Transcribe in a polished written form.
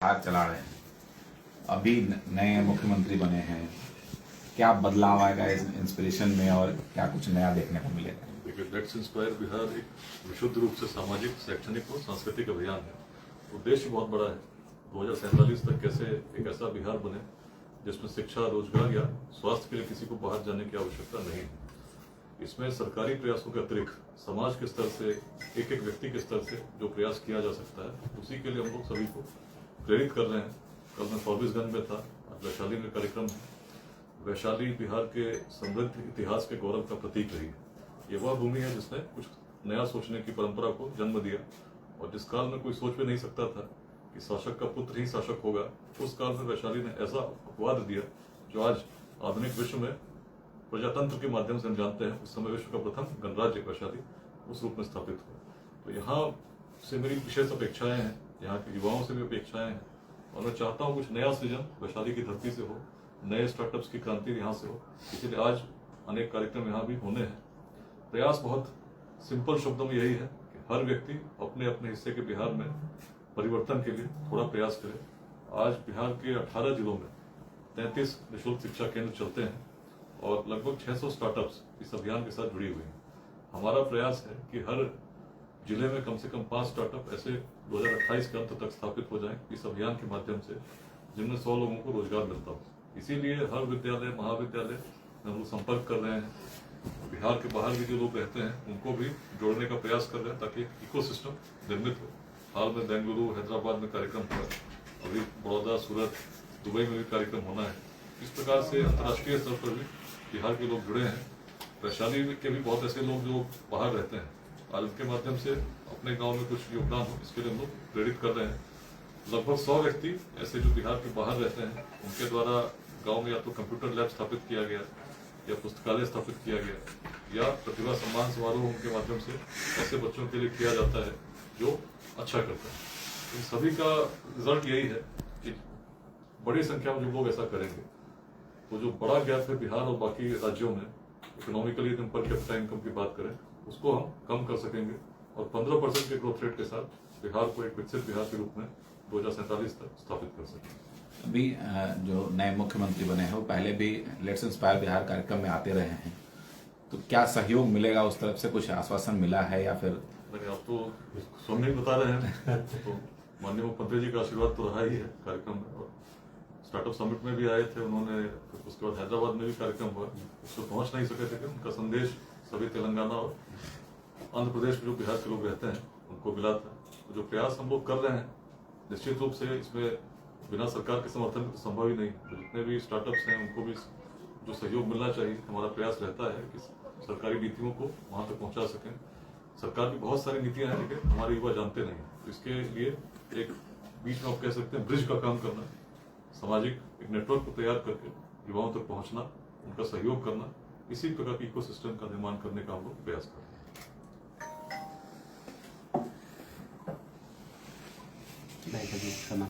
हाथ चला रहे हैं। अभी नए मुख्यमंत्री बने हैं, क्या बदलाव आएगा इस इंस्पिरेशन में और क्या कुछ नया देखने को मिलेगा? देखिए, लेट्स इंस्पायर बिहार एक विशुद्ध रूप से सामाजिक, शैक्षणिक और सांस्कृतिक अभियान है। उद्देश्य बहुत बड़ा है। 2047 तक कैसे एक ऐसा बिहार बने जिसमें शिक्षा, रोजगार या स्वास्थ्य के लिए किसी को बाहर जाने की आवश्यकता नहीं है। इसमें सरकारी प्रयासों के अतिरिक्त समाज के स्तर से, एक एक व्यक्ति के स्तर से जो प्रयास किया जा सकता है, उसी के लिए हम लोग सभी को प्रेरित कर रहे हैं। कल मैं फॉरबिसगंज में था, आज वैशाली में कार्यक्रम है। वैशाली बिहार के समृद्ध इतिहास के गौरव का प्रतीक रही है। ये वह भूमि है जिसने कुछ नया सोचने की परंपरा को जन्म दिया, और जिस काल में कोई सोच भी नहीं सकता था कि शासक का पुत्र ही शासक होगा, उस काल में वैशाली ने ऐसा अपवाद दिया जो आज आधुनिक विश्व में प्रजातंत्र के माध्यम से हम जानते हैं, उस समय विश्व का प्रथम गणराज्य वैशाली उस रूप में स्थापित हुआ। तो यहाँ से मेरी विशेष अपेक्षाएं हैं, यहाँ के युवाओं से भी अपेक्षाएं हैं, और मैं चाहता हूँ कुछ नया सृजन वैशाली की धरती से हो, नए स्टार्टअप्स की क्रांति यहाँ से हो। इसीलिए आज अनेक कार्यक्रम यहाँ भी होने हैं। प्रयास बहुत सिंपल शब्दों में यही है कि हर व्यक्ति अपने अपने हिस्से के बिहार में परिवर्तन के लिए थोड़ा प्रयास करे। आज बिहार के 18 जिलों में 33 निःशुल्क शिक्षा केंद्र चलते हैं और लगभग 600 स्टार्टअप्स इस अभियान के साथ जुड़ी हुई हैं। हमारा प्रयास है कि हर जिले में कम से कम 5 स्टार्टअप ऐसे 2028 के अंत तक स्थापित हो जाएं इस अभियान के माध्यम से, जिनमें 100 लोगों को रोजगार मिलता हो। इसीलिए हर विद्यालय, महाविद्यालय में हम लोग संपर्क कर रहे हैं। बिहार के बाहर भी जो लोग रहते हैं उनको भी जोड़ने का प्रयास कर रहे हैं ताकि इकोसिस्टम निर्मित हो। हाल में बेंगलुरु, हैदराबाद में कार्यक्रम हुआ, अभी बड़ौदा, सूरत, दुबई में भी कार्यक्रम होना है। इस प्रकार से अंतर्राष्ट्रीय स्तर पर भी बिहार के लोग जुड़े हैं। वैशाली के भी बहुत ऐसे लोग जो बाहर रहते हैं, और इनके माध्यम से अपने गांव में कुछ योगदान हो, इसके लिए हम लोग प्रेरित कर रहे हैं। लगभग 100 व्यक्ति ऐसे जो बिहार के बाहर रहते हैं, उनके द्वारा गांव में या तो कंप्यूटर लैब स्थापित किया गया, या पुस्तकालय स्थापित किया गया, या प्रतिभा सम्मान समारोह उनके माध्यम से ऐसे बच्चों के लिए किया जाता है जो अच्छा करते हैं। इन सभी का रिजल्ट यही है कि बड़ी संख्या में जो लोग ऐसा करेंगे, तो जो बड़ा गैप है बिहार और बाकी राज्यों में इकोनॉमिकली पर कैपिटा इनकम की बात करें, उसको हम कम कर सकेंगे, और 15% के ग्रोथ रेट के साथ बिहार को एक विकसित बिहार के रूप में 2047 तक स्थापित कर सकेंगे। अभी जो नए मुख्यमंत्री बने हैं वो पहले भी लेट्स इंस्पायर बिहार कार्यक्रम में आते रहे हैं, तो क्या सहयोग मिलेगा उस तरफ से? कुछ आश्वासन मिला है या फिर? आप तो स्वयं ही बता रहे हैं तो माननीय मुख्यमंत्री जी का आशीर्वाद तो रहा ही है कार्यक्रम में। और स्टार्टअप समिट में भी आए थे उन्होंने, उसके बाद हैदराबाद में भी कार्यक्रम हुआ, उसको पहुंच नहीं सके थे कि उनका संदेश सभी तेलंगाना और आंध्र प्रदेश में जो बिहार के लोग रहते हैं उनको मिला था। तो जो प्रयास हम लोग कर रहे हैं, निश्चित रूप से इसमें बिना सरकार के समर्थन तो संभव ही नहीं। तो जितने भी स्टार्टअप्स हैं उनको भी जो सहयोग मिलना चाहिए, हमारा प्रयास रहता है कि सरकारी नीतियों को वहां तक पहुंचा सकें। सरकार की बहुत सारी नीतियां हैं, लेकिन हमारे युवा जानते नहीं। तो इसके लिए एक बीच में आप कह सकते हैं ब्रिज का काम करना, सामाजिक एक नेटवर्क को तैयार करके युवाओं तक पहुंचना, उनका सहयोग करना, इसी प्रकार की इकोसिस्टम का निर्माण करने का हम लोग प्रयास कर रहे हैं।